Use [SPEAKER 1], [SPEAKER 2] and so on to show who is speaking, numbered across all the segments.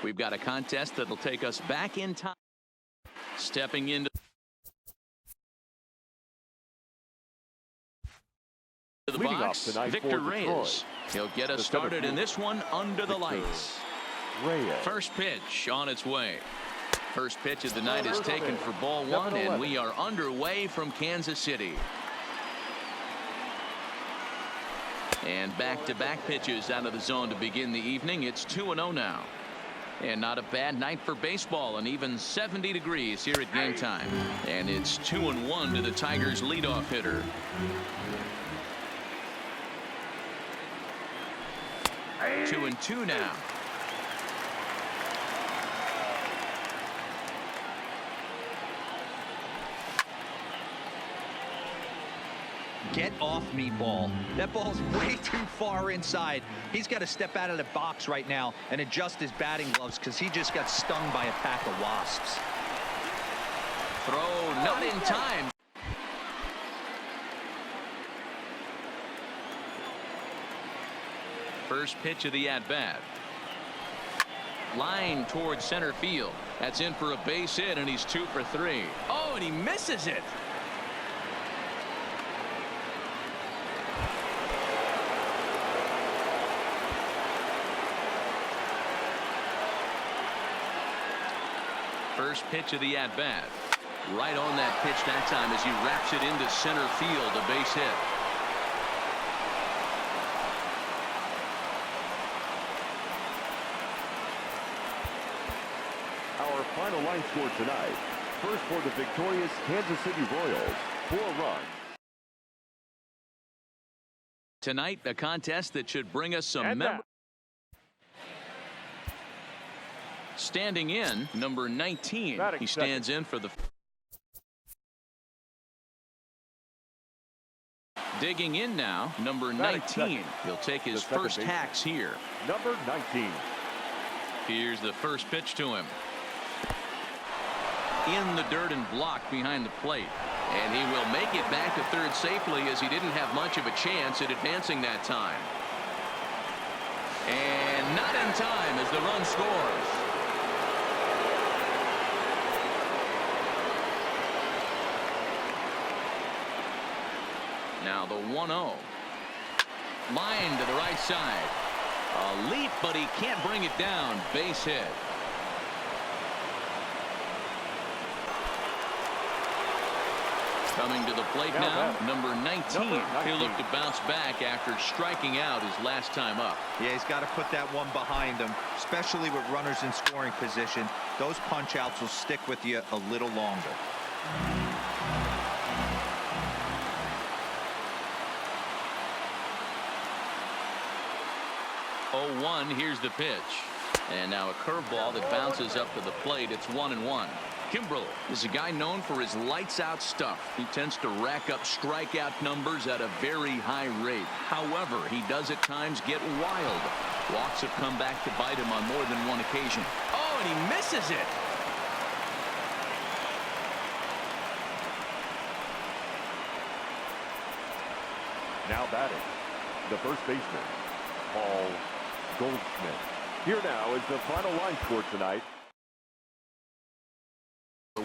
[SPEAKER 1] We've got a contest that'll take us back in time. Stepping into the box, Victor Reyes. He'll get us started in this one under the lights. First pitch on its way. First pitch of the night is taken for ball one, and we are underway from Kansas City. And back-to-back pitches out of the zone to begin the evening. It's 2-0 now. And not a bad night for baseball, and even 70 degrees here at game time. And it's 2-1 to the Tigers' leadoff hitter. Two and two now.
[SPEAKER 2] Get off me, ball. That ball's way too far inside. He's got to step out of the box right now and adjust his batting gloves because he just got stung by a pack of wasps.
[SPEAKER 1] Throw not in time. First pitch of the at-bat. Line towards center field. That's in for a base hit, and he's 2 for 3. Oh, and he misses it. First pitch of the at-bat. Right on that pitch that time as he wraps it into center field, a base hit.
[SPEAKER 3] Our final line score tonight. First for the victorious Kansas City Royals, 4 runs.
[SPEAKER 1] Tonight, a contest that should bring us some memories. Standing in, number 19. He stands in for the... Digging in now, number 19. He'll take his first hacks here.
[SPEAKER 3] Number 19.
[SPEAKER 1] Here's the first pitch to him. In the dirt and blocked behind the plate. And he will make it back to third safely as he didn't have much of a chance at advancing that time. And not in time as the run scores. Now the 1-0. Line to the right side. A leap, but he can't bring it down. Base hit. Coming to the plate now, number 19. He'll look to bounce back after striking out his last time up.
[SPEAKER 2] Yeah, he's got to put that one behind him, especially with runners in scoring position. Those punch outs will stick with you a little longer.
[SPEAKER 1] 0-1, here's the pitch. And now a curveball that bounces up to the plate. It's 1-1. Kimbrel is a guy known for his lights-out stuff. He tends to rack up strikeout numbers at a very high rate. However, he does at times get wild. Walks have come back to bite him on more than one occasion. Oh, and he misses it.
[SPEAKER 3] Now batting, the first baseman, Paul Goldschmidt. Here now is the final line score tonight.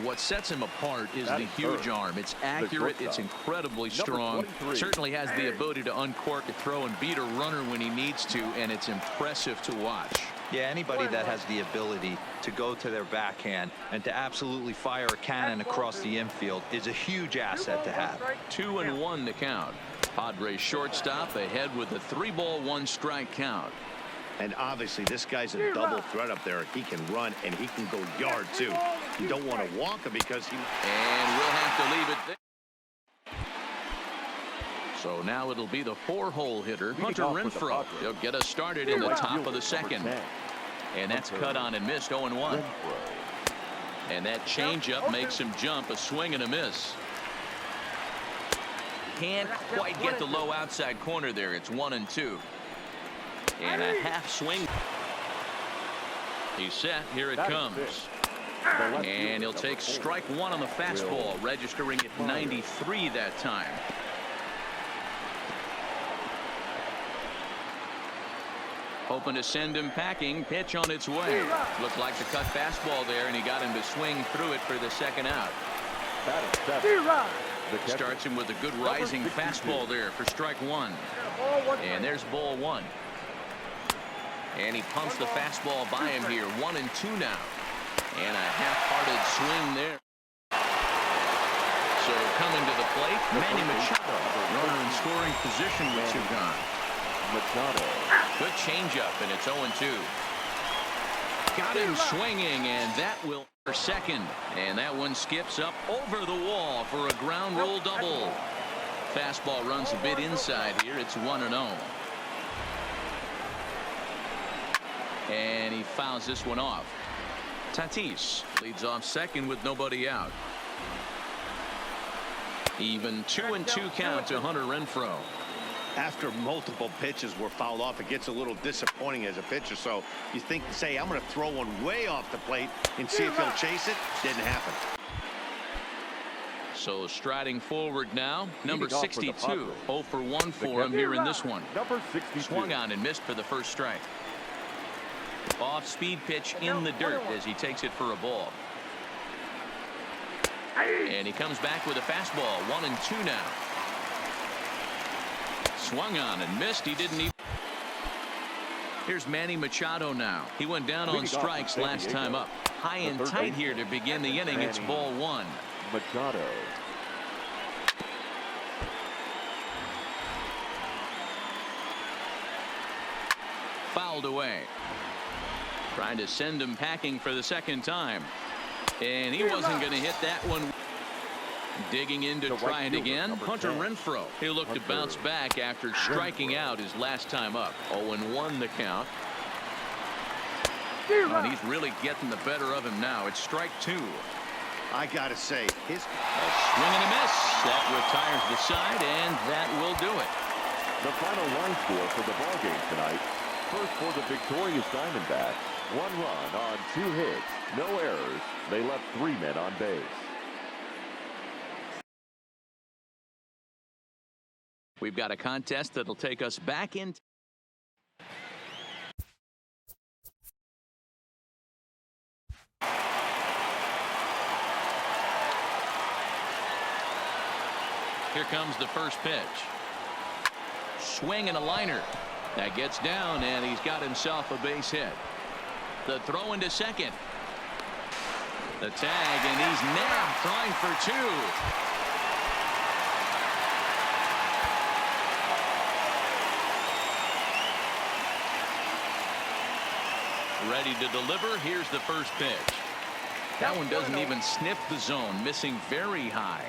[SPEAKER 1] What sets him apart is the huge arm. It's accurate. It's incredibly strong. Certainly has the ability to uncork a throw and beat a runner when he needs to, and it's impressive to watch.
[SPEAKER 2] Yeah, anybody that has the ability to go to their backhand and to absolutely fire a cannon across the infield is a huge asset to have.
[SPEAKER 1] 2-1 the count. Padres shortstop ahead with a 3-ball 1-strike count.
[SPEAKER 4] And obviously this guy's a double threat up there. He can run and he can go yard too. You don't want to walk him because he...
[SPEAKER 1] And we'll have to leave it there. So now it'll be the 4-hole hitter, Hunter Renfroe. He'll get us started in the top of the second. And that's cut on and missed, 0-1. And that changeup makes him jump, a swing and a miss. Can't quite get the low outside corner there. It's 1-2. And a half swing. He's set. Here it comes. And he'll take strike one on the fastball, registering at 93 that time. Hoping to send him packing. Pitch on its way. Looked like the cut fastball there, and he got him to swing through it for the second out. Starts him with a good rising fastball there for strike one. And there's ball one. And he pumps the fastball by him here. 1-2 now. And a half-hearted swing there. So coming to the plate, Manny Machado. Runner in scoring position with two gone.
[SPEAKER 3] Moncada.
[SPEAKER 1] Good changeup, and it's 0-2. Got him swinging, and that will for second. And that one skips up over the wall for a ground rule double. Fastball runs a bit inside here. It's 1-0. And he fouls this one off. Tatis leads off second with nobody out. Even 2-2 count to Hunter Renfroe.
[SPEAKER 4] After multiple pitches were fouled off, it gets a little disappointing as a pitcher. So you think, say, I'm going to throw one way off the plate and see if he'll chase it. Didn't happen.
[SPEAKER 1] So striding forward now, number 62. 0 for 1 for him here in this one.
[SPEAKER 3] Number 62.
[SPEAKER 1] Swung on and missed for the first strike. Off speed pitch in the dirt as he takes it for a ball. And he comes back with a fastball. 1-2 now. Swung on and missed. He didn't even. Here's Manny Machado now. He went down on strikes last time up. High and tight here to begin the inning. It's ball one.
[SPEAKER 3] Machado.
[SPEAKER 1] Fouled away. Trying to send him packing for the second time. And he wasn't going to hit that one. Digging in to try it again. Hunter Renfroe. He'll look to bounce back after striking out his last time up. 0-1 the count. And he's really getting the better of him now. It's strike two.
[SPEAKER 4] I got to say, his
[SPEAKER 1] swing and a miss. That retires the side, and that will do it.
[SPEAKER 3] The final line score for the ball game tonight. First for the victorious Diamondbacks. 1 run on 2 hits. No errors. They left 3 men on base.
[SPEAKER 1] We've got a contest that'll take us back in. Here comes the first pitch. Swing and a liner. That gets down, and he's got himself a base hit. The throw into second. The tag, and he's nabbed, trying for 2. Ready to deliver. Here's the first pitch. That one doesn't even sniff the zone, missing very high.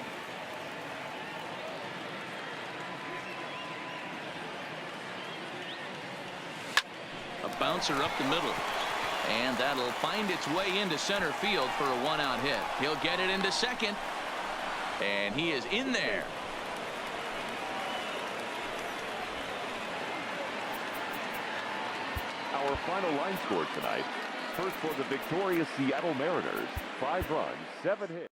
[SPEAKER 1] A bouncer up the middle. And that'll find its way into center field for a 1-out hit. He'll get it into second. And he is in there.
[SPEAKER 3] Our final line score tonight. First for the victorious Seattle Mariners. 5 runs, 7 hits.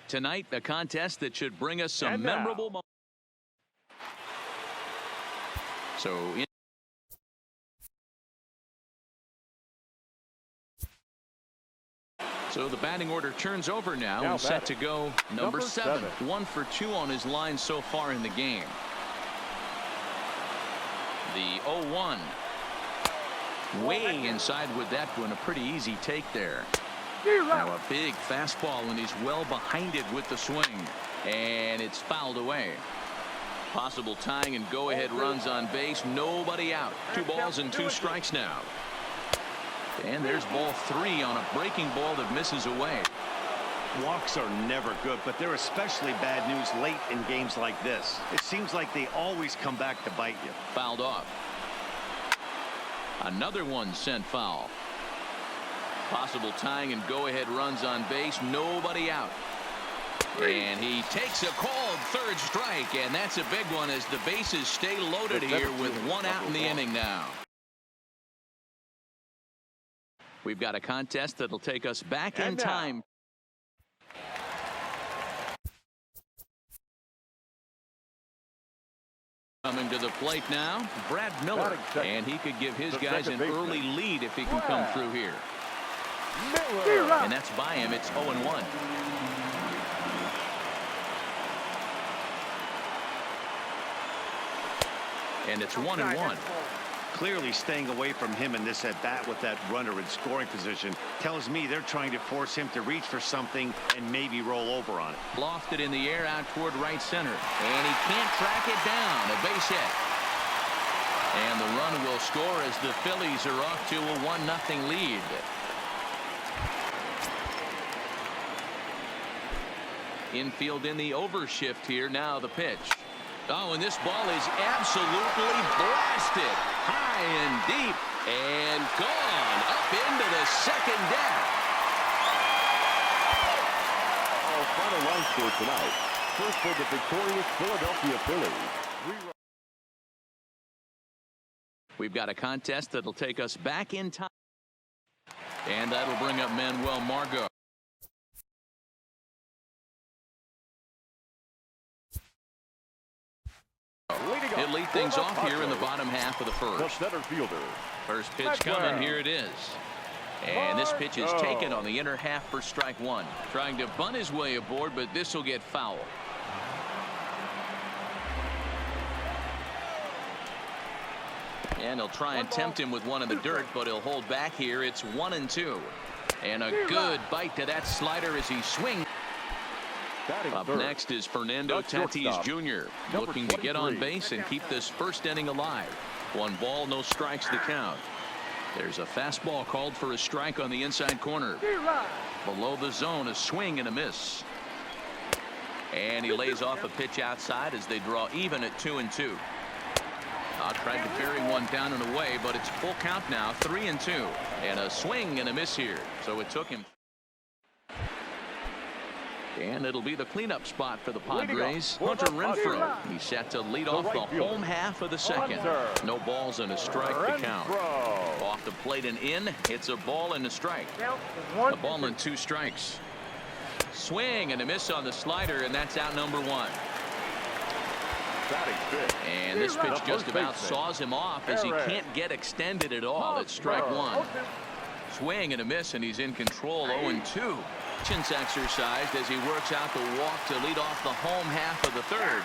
[SPEAKER 1] Tonight, a contest that should bring us some memorable moments. So the batting order turns over now and set to go number 7. 1 for 2 on his line so far in the game. The 0-1. Way inside with that one. A pretty easy take there. Now a big fastball, and he's well behind it with the swing. And it's fouled away. Possible tying and go-ahead runs on base. Nobody out. 2 balls and 2 strikes now. And there's ball 3 on a breaking ball that misses away.
[SPEAKER 4] Walks are never good, but they're especially bad news late in games like this. It seems like they always come back to bite you.
[SPEAKER 1] Fouled off. Another one sent foul. Possible tying and go-ahead runs on base. Nobody out. And he takes a called third strike, and that's a big one as the bases stay loaded here with 1 out in the inning now. We've got a contest that'll take us back in time. Coming to the plate now, Brad Miller, and he could give his guys an early lead if he can come through here. And that's by him. It's 0-1. And it's 1-1.
[SPEAKER 4] Clearly staying away from him in this at-bat with that runner in scoring position tells me they're trying to force him to reach for something and maybe roll over on it.
[SPEAKER 1] Lofted in the air out toward right center. And he can't track it down. A base hit. And the run will score as the Phillies are off to a 1-0 lead. Infield in the overshift here. Now the pitch. Oh, and this ball is absolutely blasted. High and deep. And gone up into the second deck.
[SPEAKER 3] Our final line score tonight. First for the victorious Philadelphia Phillies.
[SPEAKER 1] We've got a contest that'll take us back in time. And that'll bring up Manuel Margot. He'll lead things off here in the bottom half of the first.
[SPEAKER 3] The center fielder.
[SPEAKER 1] First pitch coming. Here it is. And this pitch is taken on the inner half for strike one. Trying to bunt his way aboard, but this will get foul. And he'll try and tempt him with one in the dirt, but he'll hold back here. It's 1-2. And a good bite to that slider as he swings. Up next is Fernando Tatis Jr. looking to get on base and keep this first inning alive. 1 ball, no strikes to count. There's a fastball called for a strike on the inside corner. Below the zone, a swing and a miss. And he lays off a pitch outside as they draw even at 2-2. Tried to bury one down and away, but it's full count now, 3-2. And a swing and a miss here. So it took him. And it'll be the cleanup spot for the Padres. Hunter Renfroe. He's set to lead off the home half of the second. No balls and a strike to count. Off the plate and in. It's a ball and a strike. A ball and 2 strikes. Swing and a miss on the slider, and that's out number 1. And this pitch just about saws him off as he can't get extended at all. It's strike 1. Swing and a miss, and he's in control. 0-2. Patience exercised as he works out the walk to lead off the home half of the third.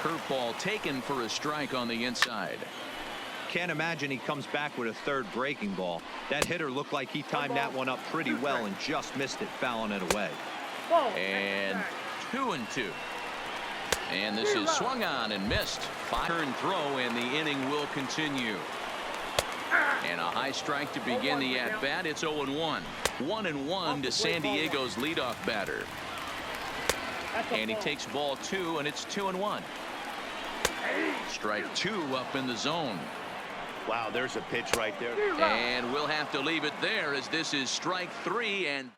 [SPEAKER 1] Curveball taken for a strike on the inside.
[SPEAKER 2] Can't imagine he comes back with a third breaking ball. That hitter looked like he timed that one up pretty well and just missed it, fouling it away.
[SPEAKER 1] And 2-2. And this is swung on and missed. 5-turn throw, and the inning will continue. And a high strike to begin the at-bat. It's 0-1. 1-1 to San Diego's leadoff batter. And he takes ball 2, and it's 2-1. Strike 2 up in the zone.
[SPEAKER 4] Wow, there's a pitch right there.
[SPEAKER 1] And we'll have to leave it there as this is strike 3. And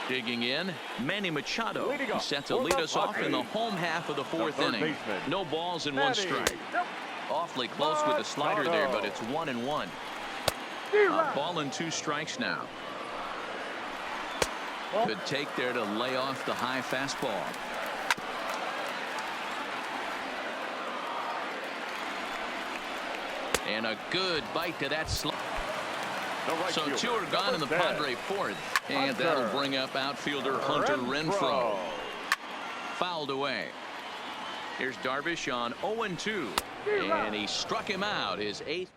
[SPEAKER 1] digging in, Manny Machado. He's set to lead us off in the home half of the 4th inning. No balls and 1 strike. Awfully close with the slider there, but it's 1-1. A ball and 2 strikes now. Good take there to lay off the high fastball. And a good bite to that slider. So 2 are gone in the Padre 4th. And that'll bring up outfielder Hunter Renfroe. Fouled away. Here's Darvish on 0-2. And he struck him out, his 8th.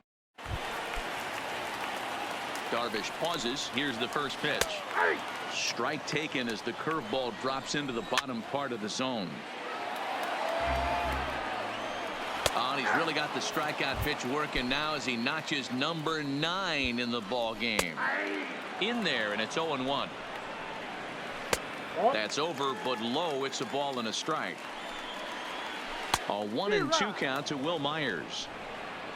[SPEAKER 1] Darvish pauses. Here's the first pitch. Strike taken as the curveball drops into the bottom part of the zone. Oh, and he's really got the strikeout pitch working now as he notches number 9 in the ball game. In there, and it's 0-1. That's over, but low. It's a ball and a strike. A 1-2 count to Will Myers.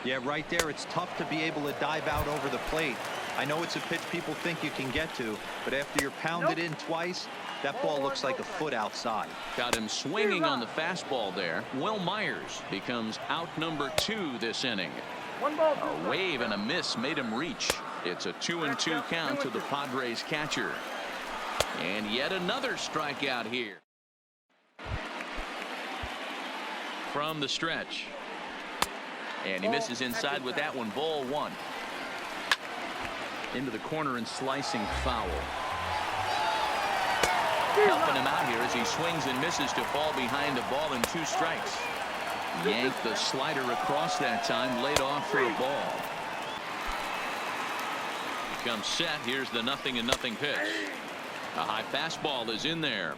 [SPEAKER 2] Yeah, right there. It's tough to be able to dive out over the plate. I know it's a pitch people think you can get to, but after you're pounded in twice, that ball looks like a foot outside.
[SPEAKER 1] Got him swinging on the fastball there. Will Myers becomes out number 2 this inning. A wave and a miss made him reach. It's a 2-2 count to the Padres catcher. And yet another strikeout here. from the stretch. And he misses inside with that one. Ball one. Into the corner and slicing foul. Helping him out here as he swings and misses to fall behind the ball in 2 strikes. Yanked the slider across that time, laid off for a ball. He comes set. Here's the 0-0 pitch. A high fastball is in there.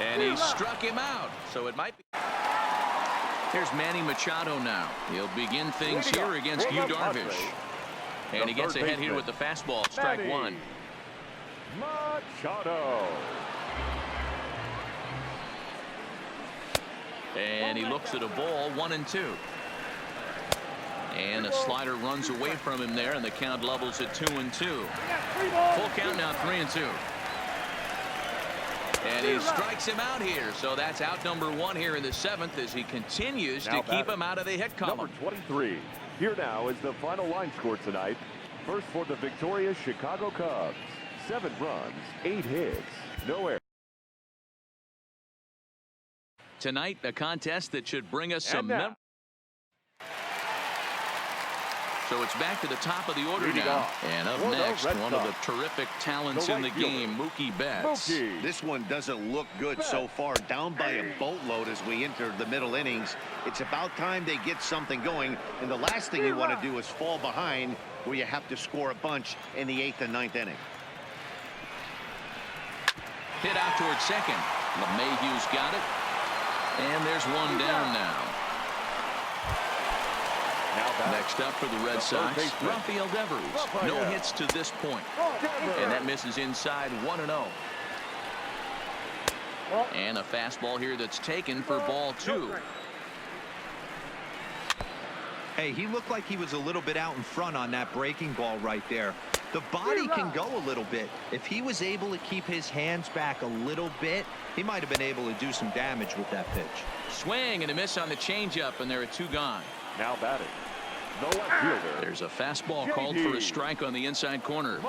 [SPEAKER 1] And he struck him out, so it might be. Here's Manny Machado now. He'll begin things here against Darvish. And he gets ahead here with the fastball. Strike one.
[SPEAKER 3] Machado.
[SPEAKER 1] And he looks at a ball, 1-2. And a slider runs away from him there, and the count levels at 2-2. Full count now, 3-2. And he strikes him out here, so that's out number 1 here in the 7th as he continues to keep him out of the hit column.
[SPEAKER 3] Number 23. Here now is the final line score tonight. First for the victorious Chicago Cubs. 7 runs, 8 hits, no errors.
[SPEAKER 1] Tonight, a contest that should bring us some. So it's back to the top of the order now. And up next, one of the terrific talents in the game, Mookie Betts.
[SPEAKER 4] This one doesn't look good so far. Down by a boatload as we enter the middle innings. It's about time they get something going. And the last thing you want to do is fall behind where you have to score a bunch in the 8th and 9th inning.
[SPEAKER 1] Hit out towards second. LeMahieu's got it. And there's one down now. Next up for the Red Sox, Rafael Devers. No hits to this point. And that misses inside, 1-0. And a fastball here that's taken for ball 2.
[SPEAKER 2] Hey, he looked like he was a little bit out in front on that breaking ball right there. The body can go a little bit. If he was able to keep his hands back a little bit, he might have been able to do some damage with that pitch.
[SPEAKER 1] Swing and a miss on the changeup, and there are 2 gone.
[SPEAKER 3] Now batting, the left fielder.
[SPEAKER 1] There's a fastball called for a strike on the inside corner.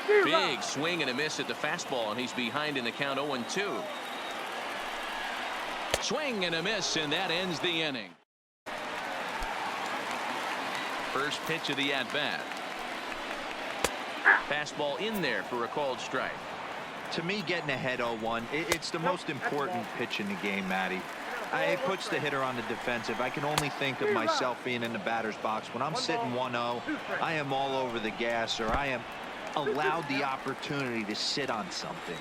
[SPEAKER 1] Big swing and a miss at the fastball, and he's behind in the count 0-2. Swing and a miss, and that ends the inning. First pitch of the at-bat. Fastball in there for a called strike.
[SPEAKER 2] To me, getting ahead 0-1, it's the most important pitch in the game, Matty. It puts the hitter on the defensive. I can only think of myself being in the batter's box. When I'm sitting 1-0, I am all over the gas, or I am allowed the opportunity to sit on something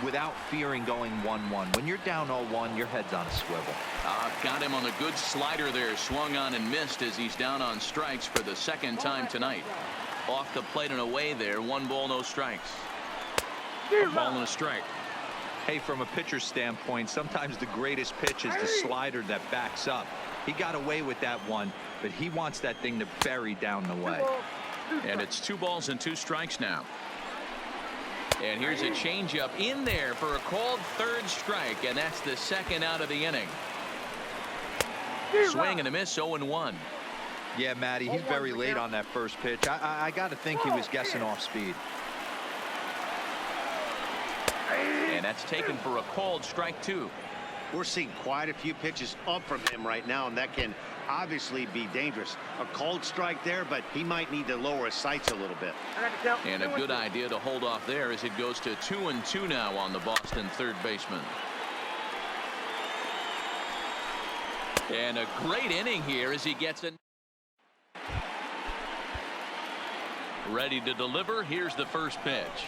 [SPEAKER 2] without fearing going 1-1. When you're down 0-1, your head's on a swivel.
[SPEAKER 1] Got him on a good slider there. Swung on and missed as he's down on strikes for the 2nd time tonight. Off the plate and away there. 1 ball, no strikes. A ball and a strike.
[SPEAKER 2] Hey, from a pitcher's standpoint, sometimes the greatest pitch is the slider that backs up. He got away with that one, but he wants that thing to bury down the way.
[SPEAKER 1] And it's 2 balls and 2 strikes now. And here's a changeup in there for a called 3rd strike, and that's the 2nd out of the inning. Swing and a miss, 0-1.
[SPEAKER 2] Yeah, Matty, he's very late on that first pitch. I got to think he was guessing off speed.
[SPEAKER 1] And that's taken for a called strike 2.
[SPEAKER 4] We're seeing quite a few pitches up from him right now, and that can obviously be dangerous. A called strike there, but he might need to lower his sights a little bit.
[SPEAKER 1] And a good idea to hold off there as it goes to 2-2 now on the Boston 3rd baseman. And a great inning here as he gets it. Ready to deliver. Here's the first pitch.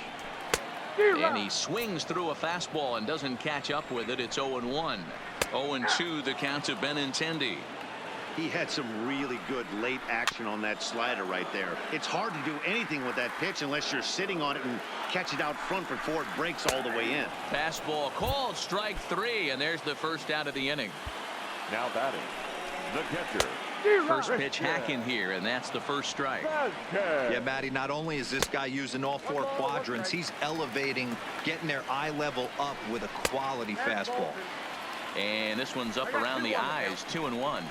[SPEAKER 1] And he swings through a fastball and doesn't catch up with it. It's 0-1. 0-2 the count to Benintendi.
[SPEAKER 4] He had some really good late action on that slider right there. It's hard to do anything with that pitch unless you're sitting on it and catch it out front before it breaks all the way in.
[SPEAKER 1] Fastball called, strike 3, and there's the first out of the inning.
[SPEAKER 3] Now batting, the catcher.
[SPEAKER 1] First pitch hack in here, and that's the first strike.
[SPEAKER 2] Yeah, Matty, not only is this guy using all 4 quadrants, he's elevating, getting their eye level up with a quality fastball.
[SPEAKER 1] And this one's up around the eyes, 2-1.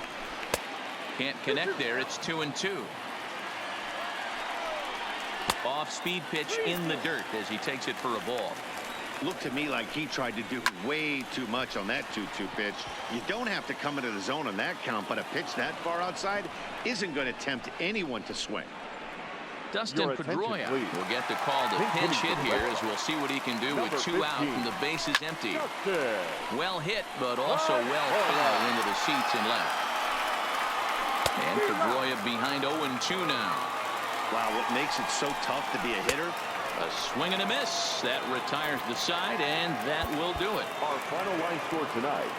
[SPEAKER 1] Can't connect there. It's 2-2. Off speed pitch in the dirt as he takes it for a ball.
[SPEAKER 4] Looked to me like he tried to do way too much on that 2-2 pitch. You don't have to come into the zone on that count, but a pitch that far outside isn't going to tempt anyone to swing.
[SPEAKER 1] Dustin Pedroia will get the call to pinch hit here as we'll see what he can do with 2 out and the bases empty. Well hit, but also well fell into the seats and left. And Pedroia behind 0-2 now.
[SPEAKER 4] Wow, what makes it so tough to be a hitter?
[SPEAKER 1] A swing and a miss. That retires the side, and that will do it.
[SPEAKER 3] Our final line score tonight.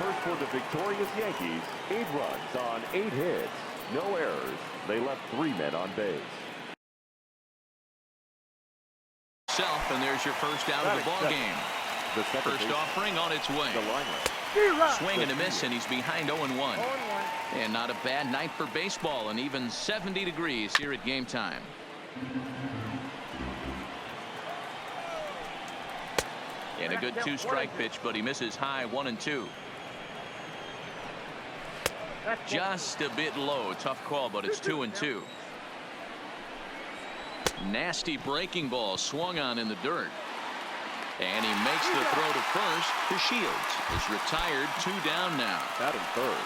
[SPEAKER 3] First for the victorious Yankees, 8 runs on 8 hits. No errors. They left 3 men on base.
[SPEAKER 1] And there's your first out of the ball game.
[SPEAKER 3] The
[SPEAKER 1] first offering on its way. Swing and a miss, and he's behind 0-1. And not a bad night for baseball, and even 70 degrees here at game time. And a good 2-strike pitch, but he misses high 1-2. Just a bit low. Tough call, but it's 2-2. Nasty breaking ball swung on in the dirt. And he makes the throw to first. To Shields is retired. 2 down now.
[SPEAKER 3] Batting third,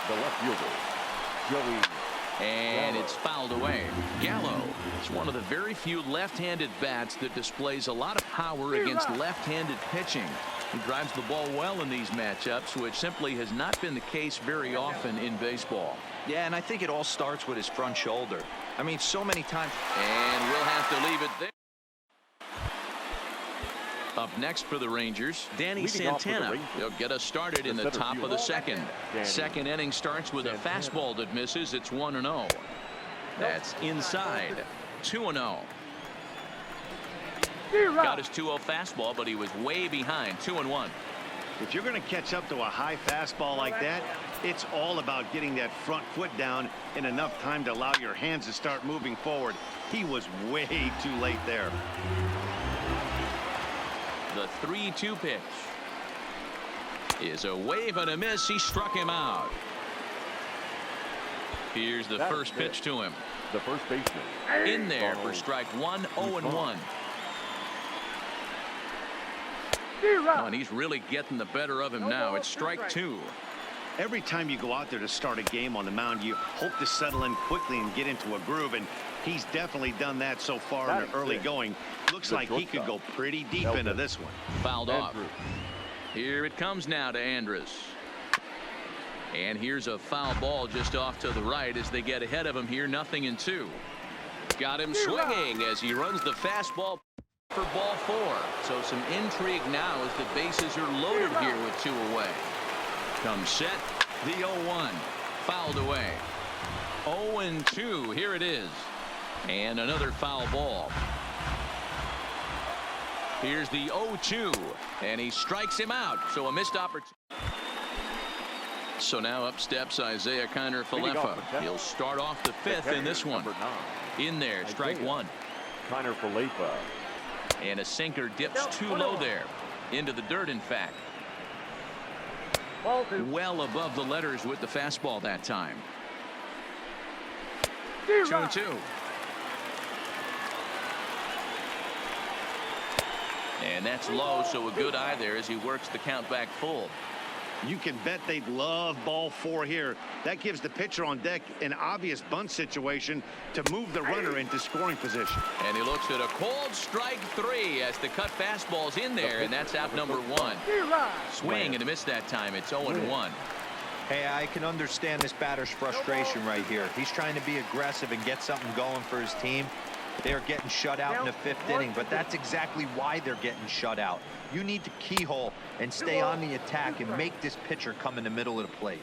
[SPEAKER 3] the left fielder, Yoan.
[SPEAKER 1] And it's fouled away. Gallo is one of the very few left-handed bats that displays a lot of power against left-handed pitching. He drives the ball well in these matchups, which simply has not been the case very often in baseball.
[SPEAKER 2] Yeah, and I think it all starts with his front shoulder. I mean, so many times.
[SPEAKER 1] And we'll have to leave it there. Up next for the Rangers, Danny Santana. He'll get us started in the top of the second. Second inning starts with a fastball that misses. It's 1-0. That's inside. 2-0. Got his 2-0 fastball, but he was way behind. 2-1.
[SPEAKER 4] If you're going to catch up to a high fastball like that, it's all about getting that front foot down in enough time to allow your hands to start moving forward. He was way too late there.
[SPEAKER 1] The 3-2 pitch is a wave and a miss. He struck him out. Here's the first pitch to him.
[SPEAKER 3] The first baseman.
[SPEAKER 1] In there for strike 1, 0-1. Oh, and he's really getting the better of him now. It's strike 2.
[SPEAKER 4] Every time you go out there to start a game on the mound, you hope to settle in quickly and get into a groove, and he's definitely done that so far in the early going. Looks like he could go pretty deep into this one.
[SPEAKER 1] Fouled off. Here it comes now to Andrus. And here's a foul ball just off to the right as they get ahead of him here. 0-2. Got him swinging as he runs the fastball for ball 4. So some intrigue now as the bases are loaded here with 2 away. Comes set. The 0-1. Fouled away. 0-2. Here it is. And another foul ball. Here's the 0-2. And he strikes him out. So a missed opportunity. So now up steps Isaiah Kiner-Falefa. He'll start off the 5th in this one. In there, strike 1.
[SPEAKER 3] Kiner-Falefa.
[SPEAKER 1] And a sinker dips too low there. Into the dirt, in fact. Well above the letters with the fastball that time. 2-2. And that's low, so a good eye there as he works the count back full.
[SPEAKER 4] You can bet they'd love ball 4 here. That gives the pitcher on deck an obvious bunt situation to move the runner into scoring position.
[SPEAKER 1] And he looks at a cold strike 3 as the cut fastball's in there, and that's out number 1. Swing and a miss that time. It's 0-1.
[SPEAKER 2] Hey, I can understand this batter's frustration right here. He's trying to be aggressive and get something going for his team. They're getting shut out in the 5th inning, but that's exactly why they're getting shut out. You need to keyhole and stay on the attack and make this pitcher come in the middle of the plate.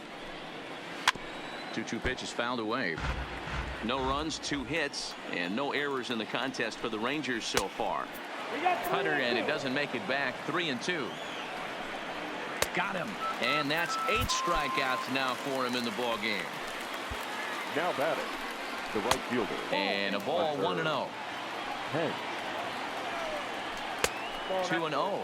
[SPEAKER 1] 2-2 pitch is fouled away. No runs, 2 hits, and no errors in the contest for the Rangers so far. Cutter, and it doesn't make it back. 3-2. Got him. And that's 8 strikeouts now for him in the ball game.
[SPEAKER 3] Now batting, the right fielder.
[SPEAKER 1] And a ball 1-0. 2-0.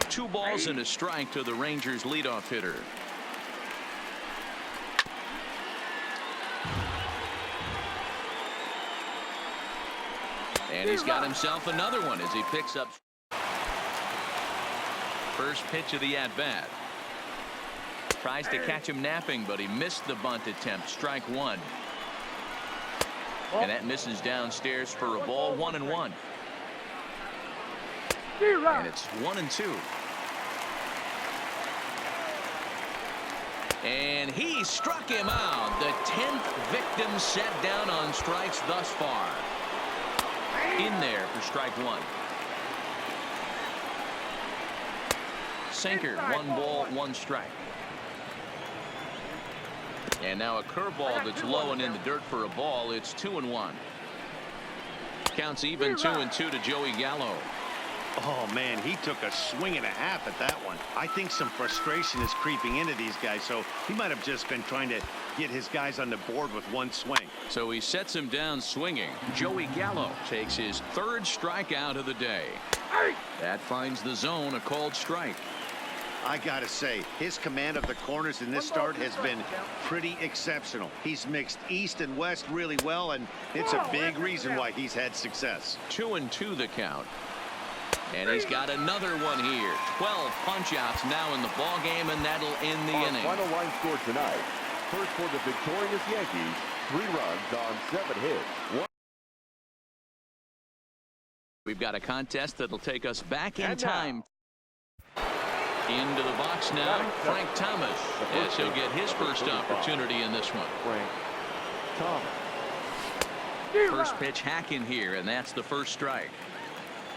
[SPEAKER 1] 2 balls and a strike to the Rangers leadoff hitter. And he's got himself another one as he picks up first pitch of the at-bat. Tries to catch him napping, but he missed the bunt attempt. Strike one. And that misses downstairs for a ball. 1-1. And it's 1-2. And he struck him out. The 10th victim set down on strikes thus far. In there for strike one. Sinker, 1 ball, 1 strike. And now a curveball that's low and in the dirt for a ball. It's 2-1. Counts even 2-2 to Joey Gallo.
[SPEAKER 4] Oh, man, he took a swing and a half at that one. I think some frustration is creeping into these guys, so he might have just been trying to get his guys on the board with one swing.
[SPEAKER 1] So he sets him down swinging. Joey Gallo takes his 3rd strikeout of the day. That finds the zone, a called strike.
[SPEAKER 4] I gotta say, his command of the corners in this start has been pretty exceptional. He's mixed east and west really well, and it's a big reason why he's had success.
[SPEAKER 1] 2-2 the count. And he's got another one here. 12 punch-outs now in the ball game, and that'll end the inning.
[SPEAKER 3] Final line score tonight. First for the victorious Yankees, 3 runs on 7 hits.
[SPEAKER 1] We've got a contest that'll take us back in time. Into the box now, Frank Thomas, as he'll get his first opportunity in this one.
[SPEAKER 3] Frank Thomas.
[SPEAKER 1] First pitch hacking here, and that's the first strike.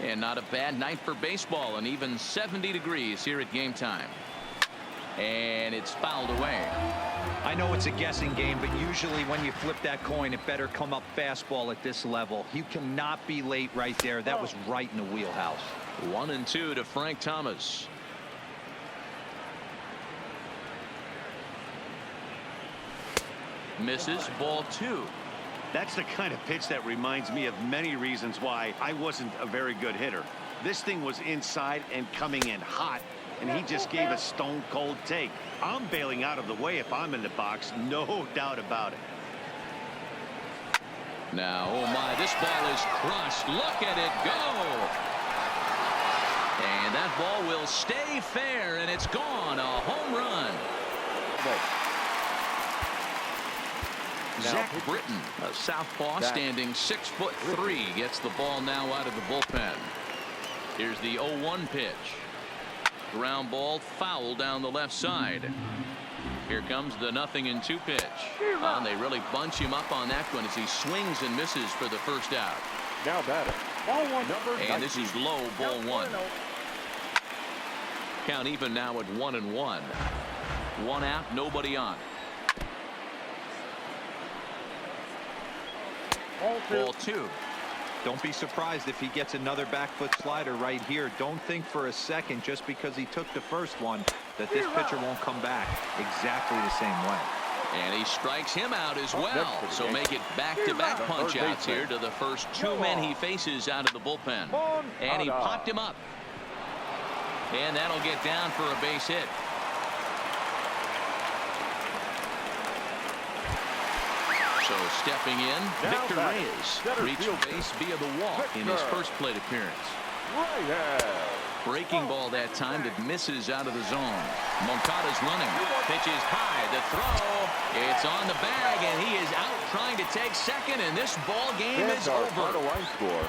[SPEAKER 1] And not a bad night for baseball, and even 70 degrees here at game time. And it's fouled away.
[SPEAKER 2] I know it's a guessing game, but usually when you flip that coin, it better come up fastball at this level. You cannot be late right there. That was right in the wheelhouse.
[SPEAKER 1] 1-2 to Frank Thomas. Misses, ball 2.
[SPEAKER 4] That's the kind of pitch that reminds me of many reasons why I wasn't a very good hitter. This thing was inside and coming in hot, and he just gave a stone cold take. I'm bailing out of the way if I'm in the box, no doubt about it.
[SPEAKER 1] Now, oh my, this ball is crushed. Look at it go. And that ball will stay fair, and it's gone. A home run. Zach Britton, a southpaw, standing 6'3", gets the ball now out of the bullpen. Here's the 0-1 pitch. Ground ball foul down the left side. Here comes the 0-2 pitch. And they really bunch him up on that one as he swings and misses for the first out.
[SPEAKER 3] Now batter.
[SPEAKER 1] And this is low, ball 1. Count even now at 1-1. 1 out, nobody on. Ball 2.
[SPEAKER 2] Don't be surprised if he gets another back foot slider right here. Don't think for a second, just because he took the first one, that this pitcher won't come back exactly the same way.
[SPEAKER 1] And he strikes him out as well. So make it back-to-back punch-outs here to the first 2 men he faces out of the bullpen. And he popped him up. And that'll get down for a base hit. So stepping in, Victor Reyes reached base via the walk in his first plate appearance. Breaking ball that time that misses out of the zone. Moncada's running. Pitches high. The throw. It's on the bag, and he is out trying to take second, and this ball game is over.
[SPEAKER 3] Final line score.